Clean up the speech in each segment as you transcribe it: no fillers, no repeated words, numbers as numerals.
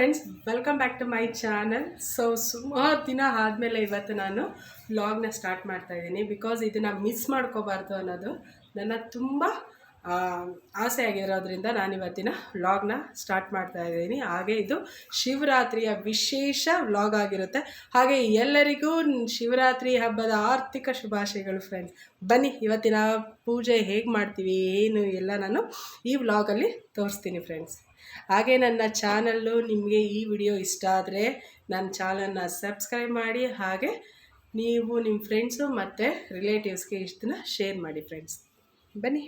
Friends, welcome back to my channel. ಸುಮಾರು ದಿನ ಆದಮೇಲೆ ಇವತ್ತು ನಾನು ವ್ಲಾಗ್ನ ಸ್ಟಾರ್ಟ್ ಮಾಡ್ತಾ ಇದ್ದೀನಿ. ಬಿಕಾಸ್ ಇದನ್ನು ಮಿಸ್ ಮಾಡ್ಕೋಬಾರ್ದು ಅನ್ನೋದು ನನ್ನ ತುಂಬ ಆಸೆ ಆಗಿರೋದ್ರಿಂದ ನಾನು ಇವತ್ತಿನ ವ್ಲಾಗ್ನ ಸ್ಟಾರ್ಟ್ ಮಾಡ್ತಾ ಇದ್ದೀನಿ. ಹಾಗೆ ಇದು ಶಿವರಾತ್ರಿಯ ವಿಶೇಷ ವ್ಲಾಗ್ ಆಗಿರುತ್ತೆ. ಹಾಗೆ ಎಲ್ಲರಿಗೂ ಶಿವರಾತ್ರಿ ಹಬ್ಬದ ಆರ್ಥಿಕ ಶುಭಾಶಯಗಳು ಫ್ರೆಂಡ್ಸ್. ಬನ್ನಿ, ಇವತ್ತಿನ ಪೂಜೆ ಹೇಗೆ ಮಾಡ್ತೀವಿ ಏನು ಎಲ್ಲ ನಾನು ಈ ವ್ಲಾಗಲ್ಲಿ ತೋರಿಸ್ತೀನಿ ಫ್ರೆಂಡ್ಸ್. ಹಾಗೆ ನನ್ನ ಚಾನಲ್ಲು ನಿಮಗೆ ಈ ವಿಡಿಯೋ ಇಷ್ಟ ಆದರೆ ನನ್ನ ಚಾನಲ್ನ ಸಬ್ಸ್ಕ್ರೈಬ್ ಮಾಡಿ. ಹಾಗೆ ನೀವು ನಿಮ್ಮ ಫ್ರೆಂಡ್ಸು ಮತ್ತು ರಿಲೇಟಿವ್ಸ್ಗೆ ಇಷ್ಟನ್ನ ಶೇರ್ ಮಾಡಿ ಫ್ರೆಂಡ್ಸ್. ಬನ್ನಿ.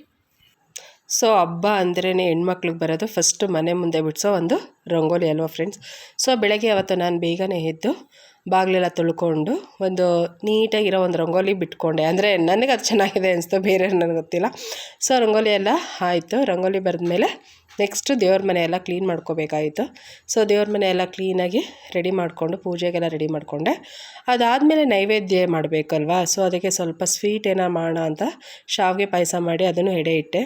ಸೊ ಹಬ್ಬ ಅಂದ್ರೇ ಹೆಣ್ಮಕ್ಳಿಗೆ ಬರೋದು ಫಸ್ಟು ಮನೆ ಮುಂದೆ ಬಿಡಿಸೋ ಒಂದು ರಂಗೋಲಿ ಅಲ್ವಾ ಫ್ರೆಂಡ್ಸ್. ಸೊ ಬೆಳಗ್ಗೆ ಅವತ್ತು ನಾನು ಬೇಗನೆ ಎದ್ದು ಬಾಗಿಲೆಲ್ಲ ತೊಳ್ಕೊಂಡು ಒಂದು ನೀಟಾಗಿರೋ ಒಂದು ರಂಗೋಲಿ ಬಿಟ್ಕೊಂಡೆ. ಅಂದರೆ ನನಗೆ ಅದು ಚೆನ್ನಾಗಿದೆ ಅನಿಸ್ತು, ಬೇರೆ ನನಗೆ ಗೊತ್ತಿಲ್ಲ. ಸೊ ರಂಗೋಲಿ ಎಲ್ಲ ಆಯಿತು. ರಂಗೋಲಿ ಬರೆದ್ಮೇಲೆ ನೆಕ್ಸ್ಟು ದೇವ್ರ ಮನೆ ಎಲ್ಲ ಕ್ಲೀನ್ ಮಾಡ್ಕೋಬೇಕಾಯಿತು. ಸೊ ದೇವ್ರ ಮನೆ ಎಲ್ಲ ಕ್ಲೀನಾಗಿ ರೆಡಿ ಮಾಡಿಕೊಂಡು ಪೂಜೆಗೆಲ್ಲ ರೆಡಿ ಮಾಡಿಕೊಂಡೆ. ಅದಾದಮೇಲೆ ನೈವೇದ್ಯ ಮಾಡಬೇಕಲ್ವಾ. ಸೊ ಅದಕ್ಕೆ ಸ್ವಲ್ಪ ಸ್ವೀಟ್ ಏನೋ ಮಾಡೋಣ ಅಂತ ಶಾವಿಗೆ ಪಾಯಸ ಮಾಡಿ ಅದನ್ನು ಎಡೆ ಇಟ್ಟೆ.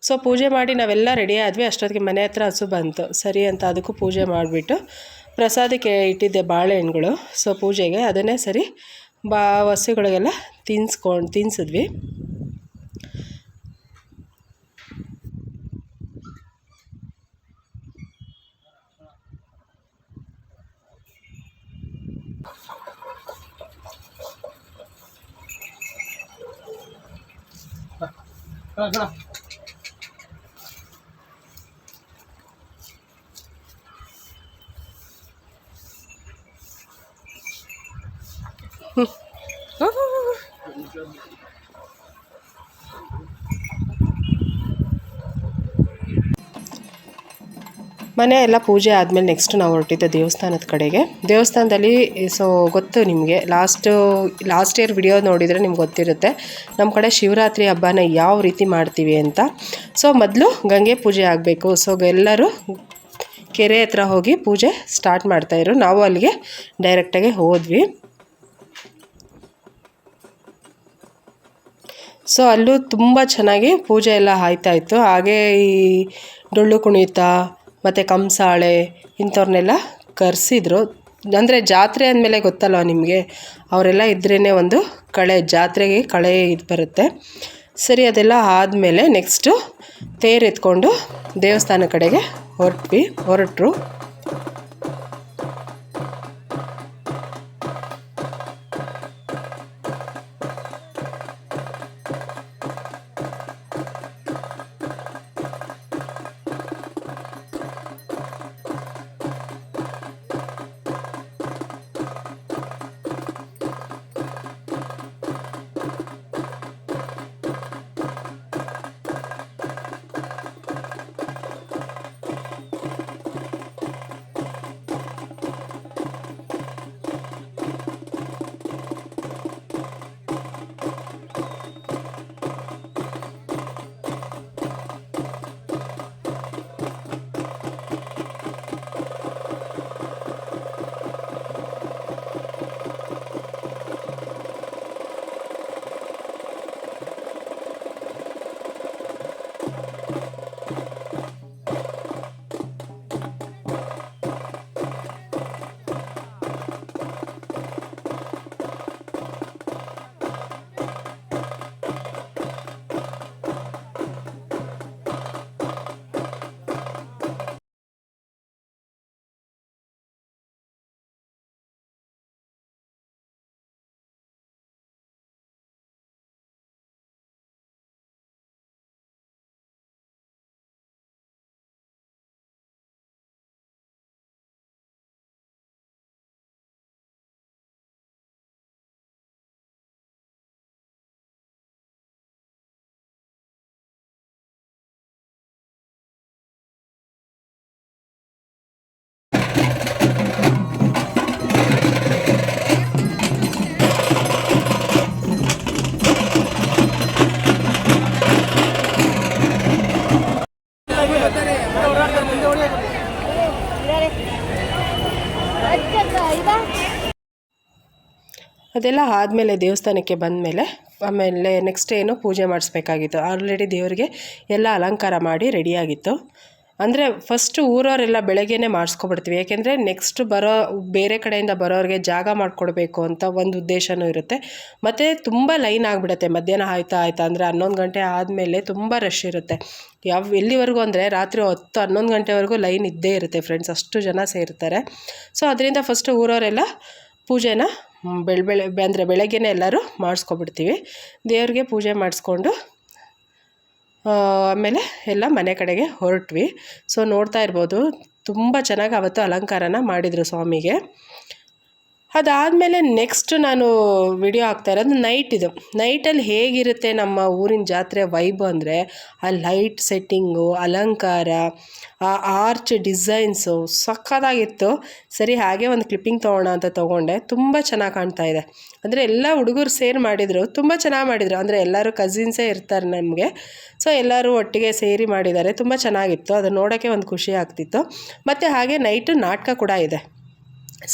ಸೊ ಪೂಜೆ ಮಾಡಿ ನಾವೆಲ್ಲ ರೆಡಿ ಆದ್ವಿ. ಅಷ್ಟೊತ್ತಿಗೆ ಮನೆ ಹತ್ರ ಹಸು ಬಂತು. ಸರಿ ಅಂತ ಅದಕ್ಕೂ ಪೂಜೆ ಮಾಡಿಬಿಟ್ಟು ಪ್ರಸಾದಕ್ಕೆ ಇಟ್ಟಿದ್ದೆ ಬಾಳೆಹಣ್ಣುಗಳು. ಸೊ ಪೂಜೆಗೆ ಅದನ್ನೇ ಸರಿ ಹಸುಗಳಿಗೆಲ್ಲ ತಿನ್ನಿಸಿದ್ವಿ. ಮನೆ ಎಲ್ಲ ಪೂಜೆ ಆದಮೇಲೆ ನೆಕ್ಸ್ಟ್ ನಾವು ಹೊರಟಿದ್ದೆ ದೇವಸ್ಥಾನದ ಕಡೆಗೆ. ದೇವಸ್ಥಾನದಲ್ಲಿ ಸೊ ಗೊತ್ತು ನಿಮಗೆ, ಲಾಸ್ಟ್ ಇಯರ್ ವಿಡಿಯೋ ನೋಡಿದರೆ ನಿಮ್ಗೆ ಗೊತ್ತಿರುತ್ತೆ ನಮ್ಮ ಕಡೆ ಶಿವರಾತ್ರಿ ಹಬ್ಬನ ಯಾವ ರೀತಿ ಮಾಡ್ತೀವಿ ಅಂತ. ಸೊ ಮೊದಲು ಗಂಗೆ ಪೂಜೆ ಆಗಬೇಕು. ಸೊ ಎಲ್ಲರೂ ಕೆರೆ ಹತ್ರ ಹೋಗಿ ಪೂಜೆ ಸ್ಟಾರ್ಟ್ ಮಾಡ್ತಾಯಿದ್ರು. ನಾವು ಅಲ್ಲಿಗೆ ಡೈರೆಕ್ಟಾಗಿ ಹೋದ್ವಿ. ಸೊ ಅಲ್ಲೂ ತುಂಬ ಚೆನ್ನಾಗಿ ಪೂಜೆ ಎಲ್ಲ ಆಯ್ತಾಯಿತ್ತು. ಹಾಗೆ ಈ ಡೊಳ್ಳು ಕುಣಿತ ಮತ್ತು ಕಂಸಾಳೆ ಇಂಥವ್ರನ್ನೆಲ್ಲ ಕರೆಸಿದ್ರು. ಅಂದರೆ ಜಾತ್ರೆ ಅಂದಮೇಲೆ ಗೊತ್ತಲ್ವ ನಿಮಗೆ, ಅವರೆಲ್ಲ ಇದ್ರೇ ಒಂದು ಜಾತ್ರೆಗೆ ಕಳೆ ಇದು ಬರುತ್ತೆ. ಸರಿ, ಅದೆಲ್ಲ ಆದಮೇಲೆ ನೆಕ್ಸ್ಟು ತೇರು ಎತ್ಕೊಂಡು ದೇವಸ್ಥಾನ ಕಡೆಗೆ ಹೊರಟರು. ಅದೆಲ್ಲ ಆದಮೇಲೆ ದೇವಸ್ಥಾನಕ್ಕೆ ಬಂದಮೇಲೆ ಆಮೇಲೆ ನೆಕ್ಸ್ಟ್ ಏನು ಪೂಜೆ ಮಾಡಿಸ್ಬೇಕಾಗಿತ್ತು. ಆಲ್ರೆಡಿ ದೇವರಿಗೆ ಎಲ್ಲ ಅಲಂಕಾರ ಮಾಡಿ ರೆಡಿಯಾಗಿತ್ತು. ಅಂದರೆ ಫಸ್ಟು ಊರವರೆಲ್ಲ ಬೆಳಗ್ಗೆನೇ ಮಾಡಿಸ್ಕೊಬಿಡ್ತೀವಿ. ಏಕೆಂದರೆ ನೆಕ್ಸ್ಟ್ ಬೇರೆ ಕಡೆಯಿಂದ ಬರೋರಿಗೆ ಜಾಗ ಮಾಡಿಕೊಡ್ಬೇಕು ಅಂತ ಒಂದು ಉದ್ದೇಶನೂ ಇರುತ್ತೆ. ಮತ್ತು ತುಂಬ ಲೈನ್ ಆಗಿಬಿಡುತ್ತೆ ಮಧ್ಯಾಹ್ನ ಆಯ್ತಾ ಅಂದರೆ 11 ಗಂಟೆ ಆದಮೇಲೆ ತುಂಬ ರಶ್ ಇರುತ್ತೆ. ಎಲ್ಲಿವರೆಗೂ ಅಂದರೆ ರಾತ್ರಿ 10-11 ಗಂಟೆವರೆಗೂ ಲೈನ್ ಇದ್ದೇ ಇರುತ್ತೆ ಫ್ರೆಂಡ್ಸ್, ಅಷ್ಟು ಜನ ಸೇರ್ತಾರೆ. ಸೊ ಅದರಿಂದ ಫಸ್ಟು ಊರವರೆಲ್ಲ ಪೂಜೆನ ಅಂದರೆ ಬೆಳಗ್ಗೆನೇ ಎಲ್ಲರೂ ಮಾಡಿಸ್ಕೊಬಿಡ್ತೀವಿ. ದೇವ್ರಿಗೆ ಪೂಜೆ ಮಾಡಿಸ್ಕೊಂಡು ಆಮೇಲೆ ಎಲ್ಲ ಮನೆ ಕಡೆಗೆ ಹೊರಟ್ವಿ. ಸೊ ನೋಡ್ತಾ ಇರ್ಬೋದು ತುಂಬ ಚೆನ್ನಾಗಿ ಅವತ್ತು ಅಲಂಕಾರನ ಮಾಡಿದರು ಸ್ವಾಮಿಗೆ. ಅದಾದಮೇಲೆ ನೆಕ್ಸ್ಟ್ ನಾನು ವಿಡಿಯೋ ಹಾಕ್ತಾ ಇರೋದು ನೈಟಲ್ಲಿ ಹೇಗಿರುತ್ತೆ ನಮ್ಮ ಊರಿನ ಜಾತ್ರೆ ವೈಬ್ ಅಂದರೆ ಆ ಲೈಟ್ ಸೆಟ್ಟಿಂಗು, ಅಲಂಕಾರ, ಆ ಆರ್ಚ್ ಡಿಸೈನ್ಸು ಸಕ್ಕತ್ತಾಗಿತ್ತು. ಸರಿ ಹಾಗೆ ಒಂದು ಕ್ಲಿಪ್ಪಿಂಗ್ ತೊಗೊಳ್ಳೋಣ ಅಂತ ತೊಗೊಂಡೆ. ತುಂಬ ಚೆನ್ನಾಗಿ ಕಾಣ್ತಾ ಇದೆ. ಅಂದರೆ ಎಲ್ಲ ಹುಡುಗರು ಸೇರಿ ಮಾಡಿದರು, ತುಂಬ ಚೆನ್ನಾಗಿ ಮಾಡಿದರು. ಅಂದರೆ ಎಲ್ಲರೂ ಕಸಿನ್ಸೇ ಇರ್ತಾರೆ ನಮಗೆ. ಸೊ ಎಲ್ಲರೂ ಒಟ್ಟಿಗೆ ಸೇರಿ ಮಾಡಿದ್ದಾರೆ, ತುಂಬ ಚೆನ್ನಾಗಿತ್ತು. ಅದು ನೋಡೋಕ್ಕೆ ಒಂದು ಖುಷಿ ಆಗ್ತಿತ್ತು. ಮತ್ತು ಹಾಗೆ ನೈಟು ನಾಟಕ ಕೂಡ ಇದೆ.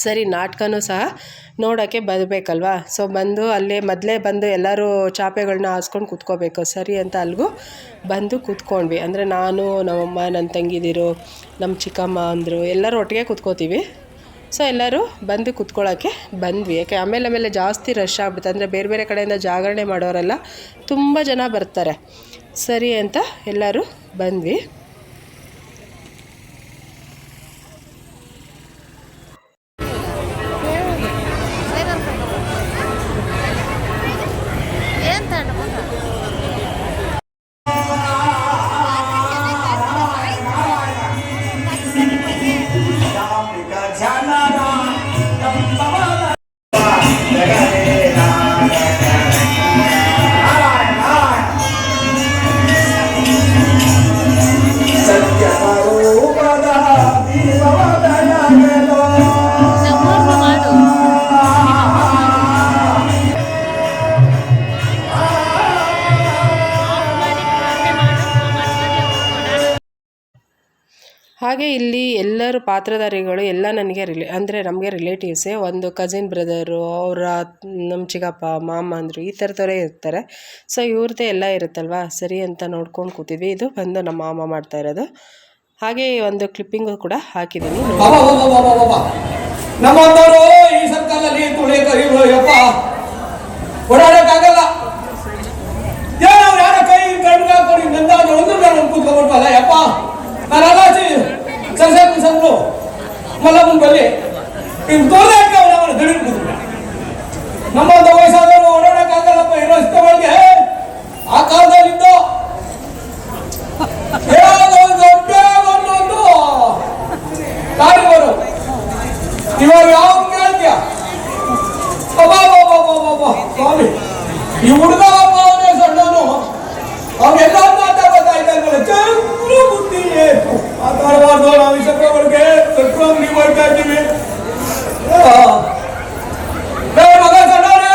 ಸರಿ ನಾಟಕನೂ ಸಹ ನೋಡೋಕ್ಕೆ ಬರಬೇಕಲ್ವ. ಸೊ ಅಲ್ಲೇ ಮೊದಲೇ ಬಂದು ಎಲ್ಲರೂ ಚಾಪೆಗಳನ್ನ ಹಾಸ್ಕೊಂಡು ಕೂತ್ಕೋಬೇಕು ಸರಿ ಅಂತ ಅಲ್ಲಿಗೂ ಬಂದು ಕೂತ್ಕೊಂಡ್ವಿ. ಅಂದರೆ ನಾನು, ನಮ್ಮಮ್ಮ, ನನ್ನ ತಂಗಿದಿರು, ನಮ್ಮ ಚಿಕ್ಕಮ್ಮ ಅಂದರು ಎಲ್ಲರೂ ಒಟ್ಟಿಗೆ ಕೂತ್ಕೋತೀವಿ. ಸೊ ಎಲ್ಲರೂ ಬಂದು ಕೂತ್ಕೊಳ್ಳೋಕ್ಕೆ ಬಂದ್ವಿ. ಯಾಕೆ ಆಮೇಲೆ ಜಾಸ್ತಿ ರಶ್ ಆಗ್ಬಿಡುತ್ತೆ. ಅಂದರೆ ಬೇರೆ ಬೇರೆ ಕಡೆಯಿಂದ ಜಾಗರಣೆ ಮಾಡೋರೆಲ್ಲ ತುಂಬ ಜನ ಬರ್ತಾರೆ. ಸರಿ ಅಂತ ಎಲ್ಲರೂ ಬಂದ್ವಿ. ಹಾಗೆ ಇಲ್ಲಿ ಎಲ್ಲರೂ ಪಾತ್ರಧಾರಿಗಳು ಎಲ್ಲ ನನಗೆ ಅಂದರೆ ನಮಗೆ ರಿಲೇಟಿವ್ಸೇ. ಒಂದು ಕಸಿನ್ ಬ್ರದರು, ನಮ್ಮ ಚಿಕ್ಕಪ್ಪ, ಮಾಮ ಅಂದರು, ಈ ಥರದವರೇ ಇರ್ತಾರೆ. ಸೊ ಇವ್ರದ್ದೇ ಎಲ್ಲ ಇರುತ್ತಲ್ವ, ಸರಿ ಅಂತ ನೋಡ್ಕೊಂಡು ಕೂತಿದ್ವಿ. ಇದು ಬಂದು ನಮ್ಮ ಮಾಮ ಮಾಡ್ತಾ ಇರೋದು. ಹಾಗೆ ಒಂದು ಕ್ಲಿಪ್ಪಿಂಗು ಕೂಡ ಹಾಕಿದ್ದೀನಿ. ಈ ಸರ್ಕಾರದಲ್ಲಿ ಓಡಾಡಕ್ಕಾಗಲ್ಲ. ಯಾರ ಕೈ ಕೂತ್ಕೊಂಡ್ಬಿಟ್ಟಲ್ಲ ಯಪ್ಪ, ನಾನೆಲ್ಲ ಸಂಸಂದ್ರು ಮಲ್ಲಮ್ಮನ ಬಲ್ಲಿ ಇನ್ನು ತೋರ್ದಾಕೆ ಅವನ ದಡಿಗೆ ಕೂತ್ಬಿಟ್ಟ. ನಮ್ಮೊಂದು ವಯಸ್ಸಾದವರು ಓಡಾಡಕ್ಕಾಗಲ್ಲಪ್ಪ ಇರೋ ಇಷ್ಟಗಳಿಗೆ. ಆ ಕಾಲದಲ್ಲಿದ್ದು ಒಂದೊಂದು ಗಾಡಿ ಬರು. ಇವಾಗ ಯಾವ ಕೇಳ್ತೀಯ ಸ್ವಾಮಿ, ಈ ಹುಡುಗ ಅವನೇ ಸಣ್ಣವನು, ಅವನೆಲ್ಲ ಮಾತಾಡ್ತಾ ಇದ್ದಾರೆ. ಚಂದ್ರು ಬುದ್ಧಿ ಮಾತಾಡಬಾರ್ದು. ನಾವು ಇಷ್ಟಕ್ಕೆ ಪೆಟ್ರೋಲ್ ಅಂಗಡಿ ಮಾಡ್ತಾ ಇದ್ದೀವಿ. ಮಗ ಸಣ್ಣವ್ರೆ,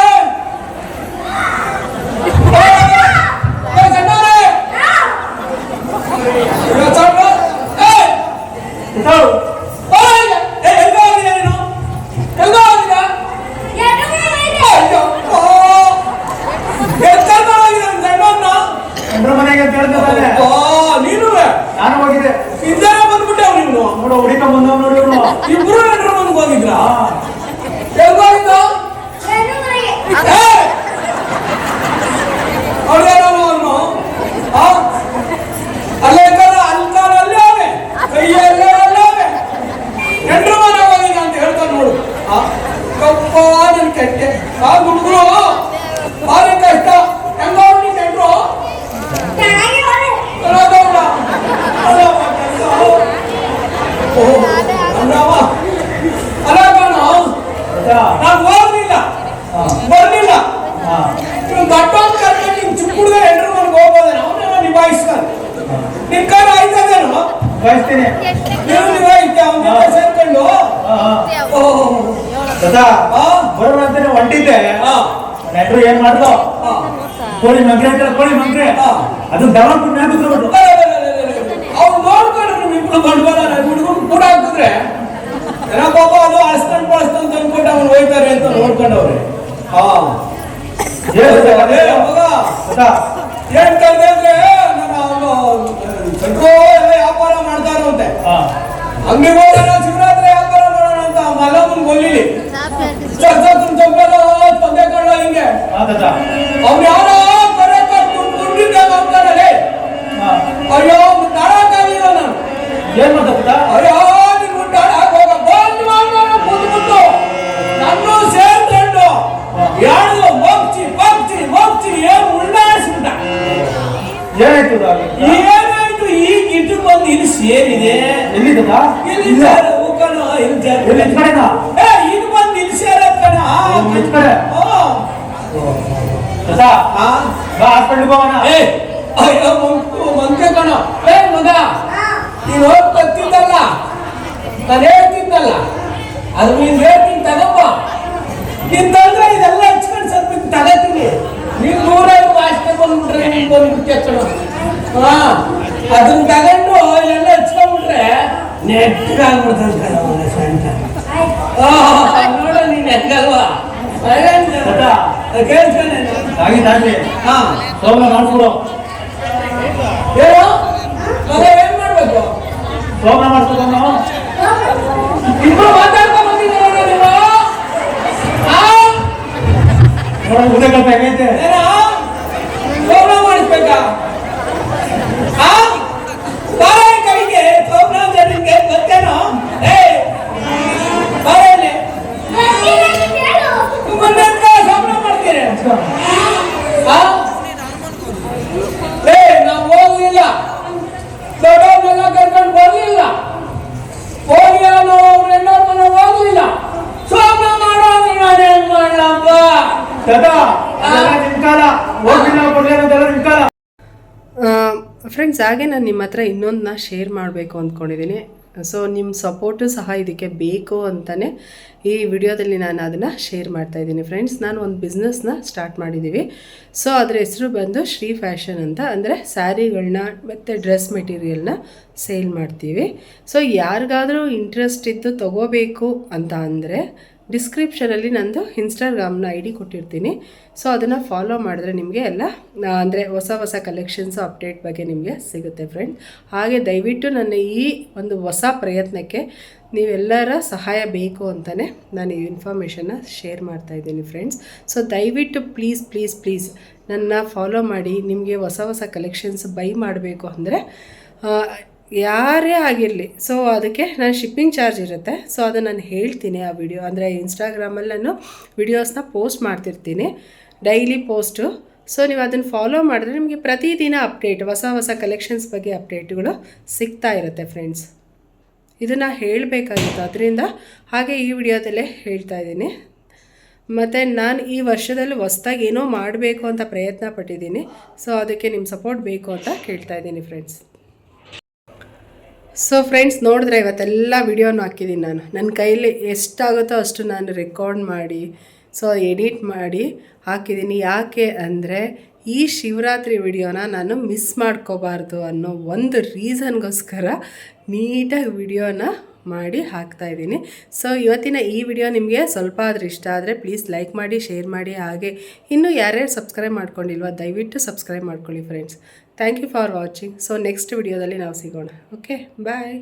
ಬರ್ಲಿಲ್ಲ ದಟ್ಟೊಂದು ಕರ್ಕೊಂಡು ನಿಮ್ ಚಿಕ್ಕುಡ್ಗ ಎಂಟ್ರು ಮನೆಗೆ ಹೋಗ್ಬೋದ ಅವನ್ನ ನಿಭಾಯಿಸ್ತಾನೆ. ನಿನ್ ಕೈ ಆಯ್ತದೇನು ನಿಭಾಯಿಸ್ತೀನಿ, ನೀವು ನಿಭಾಯಿಸ್ತೀಯ ಅವನ್ನೆಲ್ಲ ಸೇರ್ಕೊಂಡು ಬರೋಣ ಅಂತಾನೆ ಹೊಂಟಿದ್ದೆ. ನೆಂಟ್ರು ಏನ್ ಮಾಡ್ದು, ಕೋಳಿ ಮಂಕ್ರೆ ಅಂತ ಕೋಳಿ ಮಂಕ್ರೆ ಅದು ದವಾಖಾನೆ ಮ್ಯಾಗ ಕೂತ್ಬಿಟ್ಟು ಅವ್ರು ನೋಡ್ಕೊಂಡ್ರು ನಿಮ್ಗಳು ಬಂಡವಾಳ ಹುಡುಗರು ಕೂಡ ಹಾಕಿದ್ರೆ ಜನ ಪಾಪ ಅದು ಅಳಿಸ್ಕೊಂಡು ಬಳಸ್ಕೊಂಡು ತಂದ್ಕೊಂಡು ಅವ್ನು ಹೋಯ್ತಾರೆ ಅಂತ ನೋಡ್ಕೊಂಡವ್ರೆ. ಏನ್ ಕಲ್ದೆ ಅಂದ್ರೆ ವ್ಯಾಪಾರ ಮಾಡ್ತಾರೋ ಅಂಗಡಿಗೆ ಹೋಗೋಣ ಶಿವರಾತ್ರಿ ವ್ಯಾಪಾರ ಮಾಡೋಣ ಅಂತ ಮಲ್ಲಮ್ಮನ್ ಗೊಲ್ಲಿಲಿ ತೊಂದರೆ ಕಾಣ ಹಿಂಗೆ ಅವ್ನು ಯಾರೋ ಅಯ್ಯೋ ಮುಟ್ಟಾಡಕ್ಕಾಗಿಲ್ಲ ನಾನು ಏನ್ ಮಾಡ್ತಾ ಅಯ್ಯೋ ನೀನ್ ಮುಟ್ಟಾಡಕ್ ಹೋಗ ಬಂದ್ ಮಾಡೋಣ ಕೂತ್ಬಿಟ್ಟು ನನ್ನೂ ಸೇರ್ಕೊಂಡು ಯಾರು ಹೋಗ್ತಿ ಏನ್ ಉಳ್ಳಾಡಿಸ್ಬಿಟ್ಟ. ಏನಾಯ್ತು ಈಗ ಇಟ್ಟು ಬಂದು ಇಲ್ಲಿ ಸೇರಿದೆ ಇದು ಬಂದು ಇಲ್ಲಿ ಸೇರದ್ ಕಣ ಹಾಸ್ಪಿಟ್ಲಿಗೆ ಹೋಗೋಣ. ಅಯ್ಯೋ ಮಂಕೆ ಕಣ ಮಗ ನೀನು ಹೋಗಿ ಬರ್ತಿದ್ದಲ್ಲ ನಾನು ಹೇಳ್ತಿದ್ದಲ್ಲ ಅದು ನೀನ್ ಹೇಳ್ತೀನಿ ತಗಪ್ಪ ನೀನ್ ತಂದ್ರೆ ಇದೆಲ್ಲ ಹಚ್ಕೊಂಡು ಸ್ವಲ್ಪ ತಗತೀನಿ ನೀನ್ 100 ಅಷ್ಟೇ ಬಂದ್ಬಿಟ್ರೆ ನಿಮ್ಗೆ ಹಾ ಅದನ್ನ ತಗೊಂಡು ಎಲ್ಲ ಹಚ್ಕೊಂಡ್ಬಿಟ್ರೆ ನೆಟ್ಟಾಗ್ಬಿಡ್ತಂತ ನೋಡ ನೀನ್ ಹೆಂಗಲ್ವಾ ಕೇಳ್ತಾನೆ ಹಾ ಸೋಮನ ಮಾಡ್ಕೊಡು. ಏನು ಮಗ ಏನ್ ಮಾಡ್ಬೇಕು ಸೋಮನ ಮಾಡ್ಕೊಡು. ಇಬ್ರು ಮಾತಾಡ್ಕೊಂಡ್ ಬಂದಿದ್ದೀರ ನೀವು ಉದಕೈತೆ ಸೋಮನ ಮಾಡಿಸ್ಬೇಕಾ ಬಾರ ಕೈಗೆ ಸೋಮನ ಜನಕ್ಕೆ ಗೊತ್ತೇನೋ ಬಾರಲ್ಲಿ ಸೋಮನ ಮಾಡ್ತೀರಿ ನಾವು ಹೋಗ್ಲಿಲ್ಲ ದೊಡ್ಡವ್ರನ್ನೆಲ್ಲ ಕರ್ಕೊಂಡು ಬರ್ಲಿಲ್ಲ ಹೋಗಿ ಅವ್ರೆಲ್ಲರ ಹೋಗ್ಲಿಲ್ಲ ಸೋಮ ಮಾಡೋದು ನಾನೇನ್ ಮಾಡ್ಲಪ್ಪ ನಿಮ್ಕಾಲ ಹೋಗಿಲ್ಲ ಕೊಡ್ಲಿಲ್ಲ ನಿಮ್ಕಾಲ. ಫ್ರೆಂಡ್ಸ್ ಹಾಗೆ ನಾನು ನಿಮ್ಮ ಹತ್ರ ಇನ್ನೊಂದನ್ನ ಶೇರ್ ಮಾಡಬೇಕು ಅಂದ್ಕೊಂಡಿದ್ದೀನಿ. ಸೊ ನಿಮ್ಮ ಸಪೋರ್ಟು ಸಹ ಇದಕ್ಕೆ ಬೇಕು ಅಂತಲೇ ಈ ವಿಡಿಯೋದಲ್ಲಿ ನಾನು ಅದನ್ನು ಶೇರ್ ಮಾಡ್ತಾಯಿದ್ದೀನಿ. ಫ್ರೆಂಡ್ಸ್, ನಾನು ಒಂದು ಬಿಸ್ನೆಸ್ನ ಸ್ಟಾರ್ಟ್ ಮಾಡಿದ್ದೀವಿ. ಸೊ ಅದರ ಹೆಸರು ಬಂದು ಶ್ರೀ ಫ್ಯಾಷನ್ ಅಂತ. ಅಂದರೆ ಸ್ಯಾರಿಗಳನ್ನ ಮತ್ತು ಡ್ರೆಸ್ ಮೆಟೀರಿಯಲ್ನ ಸೇಲ್ ಮಾಡ್ತೀವಿ. ಸೊ ಯಾರಿಗಾದರೂ ಇಂಟ್ರೆಸ್ಟ್ ಇದ್ದು ತೊಗೋಬೇಕು ಅಂತ ಅಂದರೆ ಡಿಸ್ಕ್ರಿಪ್ಷನಲ್ಲಿ ನಂದು ಇನ್ಸ್ಟಾಗ್ರಾಮ್ನ ID ಕೊಟ್ಟಿರ್ತೀನಿ. ಸೊ ಅದನ್ನು ಫಾಲೋ ಮಾಡಿದ್ರೆ ನಿಮಗೆ ಎಲ್ಲ ಅಂದರೆ ಹೊಸ ಕಲೆಕ್ಷನ್ಸು ಅಪ್ಡೇಟ್ ಬಗ್ಗೆ ನಿಮಗೆ ಸಿಗುತ್ತೆ ಫ್ರೆಂಡ್. ಹಾಗೆ ದಯವಿಟ್ಟು ನನ್ನ ಈ ಒಂದು ಹೊಸ ಪ್ರಯತ್ನಕ್ಕೆ ನೀವೆಲ್ಲರ ಸಹಾಯ ಬೇಕು ಅಂತಲೇ ನಾನು ಈ ಇನ್ಫಾರ್ಮೇಷನ್ನ ಶೇರ್ ಮಾಡ್ತಾಯಿದ್ದೀನಿ ಫ್ರೆಂಡ್ಸ್. ಸೊ ದಯವಿಟ್ಟು ಪ್ಲೀಸ್ ನನ್ನ ಫಾಲೋ ಮಾಡಿ. ನಿಮಗೆ ಹೊಸ ಕಲೆಕ್ಷನ್ಸ್ ಬೈ ಮಾಡಬೇಕು ಅಂದರೆ ಯಾರೇ ಆಗಿರಲಿ, ಸೊ ಅದಕ್ಕೆ ನಾನು ಶಿಪ್ಪಿಂಗ್ ಚಾರ್ಜ್ ಇರುತ್ತೆ. ಸೊ ಅದು ನಾನು ಹೇಳ್ತೀನಿ ಆ ವಿಡಿಯೋ, ಅಂದರೆ ಇನ್ಸ್ಟಾಗ್ರಾಮಲ್ಲಿ ನಾನು ವಿಡಿಯೋಸ್ನ ಪೋಸ್ಟ್ ಮಾಡ್ತಿರ್ತೀನಿ, ಡೈಲಿ ಪೋಸ್ಟು. ಸೊ ನೀವು ಅದನ್ನು ಫಾಲೋ ಮಾಡಿದ್ರೆ ನಿಮಗೆ ಪ್ರತಿದಿನ ಅಪ್ಡೇಟ್, ಹೊಸ ಕಲೆಕ್ಷನ್ಸ್ ಬಗ್ಗೆ ಅಪ್ಡೇಟ್ಗಳು ಸಿಗ್ತಾ ಇರುತ್ತೆ ಫ್ರೆಂಡ್ಸ್. ಇದನ್ನು ಹೇಳಬೇಕಾಗಿತ್ತು, ಅದರಿಂದ ಹಾಗೆ ಈ ವಿಡಿಯೋದಲ್ಲೇ ಹೇಳ್ತಾ ಇದ್ದೀನಿ. ಮತ್ತು ನಾನು ಈ ವರ್ಷದಲ್ಲಿ ಹೊಸ್ದಾಗಿ ಏನೋ ಮಾಡಬೇಕು ಅಂತ ಪ್ರಯತ್ನ ಪಟ್ಟಿದ್ದೀನಿ. ಸೊ ಅದಕ್ಕೆ ನಿಮ್ಮ ಸಪೋರ್ಟ್ ಬೇಕು ಅಂತ ಕೇಳ್ತಾ ಇದ್ದೀನಿ ಫ್ರೆಂಡ್ಸ್. ಸೊ ಫ್ರೆಂಡ್ಸ್, ನೋಡಿದ್ರೆ ಇವತ್ತೆಲ್ಲ ವಿಡಿಯೋನು ಹಾಕಿದ್ದೀನಿ ನಾನು. ನನ್ನ ಕೈಯಲ್ಲಿ ಎಷ್ಟಾಗುತ್ತೋ ಅಷ್ಟು ನಾನು ರೆಕಾರ್ಡ್ ಮಾಡಿ ಸೊ ಎಡಿಟ್ ಮಾಡಿ ಹಾಕಿದ್ದೀನಿ. ಯಾಕೆ ಅಂದರೆ ಈ ಶಿವರಾತ್ರಿ ವಿಡಿಯೋನ ನಾನು ಮಿಸ್ ಮಾಡ್ಕೋಬಾರ್ದು ಅನ್ನೋ ಒಂದು ರೀಸನ್ಗೋಸ್ಕರ ನೀಟಾಗಿ ವಿಡಿಯೋನ ಮಾಡಿ ಹಾಕ್ತಾಯಿದ್ದೀನಿ. ಸೊ ಇವತ್ತಿನ ಈ ವಿಡಿಯೋ ನಿಮಗೆ ಸ್ವಲ್ಪ ಆದರೂ ಇಷ್ಟ ಆದರೆ ಪ್ಲೀಸ್ ಲೈಕ್ ಮಾಡಿ, ಶೇರ್ ಮಾಡಿ. ಹಾಗೆ ಇನ್ನೂ ಯಾರ್ಯಾರು ಸಬ್ಸ್ಕ್ರೈಬ್ ಮಾಡ್ಕೊಂಡಿಲ್ವ ದಯವಿಟ್ಟು ಸಬ್ಸ್ಕ್ರೈಬ್ ಮಾಡ್ಕೊಳ್ಳಿ friends. Thank you for watching. So next ವಿಡಿಯೋದಲ್ಲಿ ನಾವು ಸಿಗೋಣ. ಓಕೆ, ಬಾಯ್.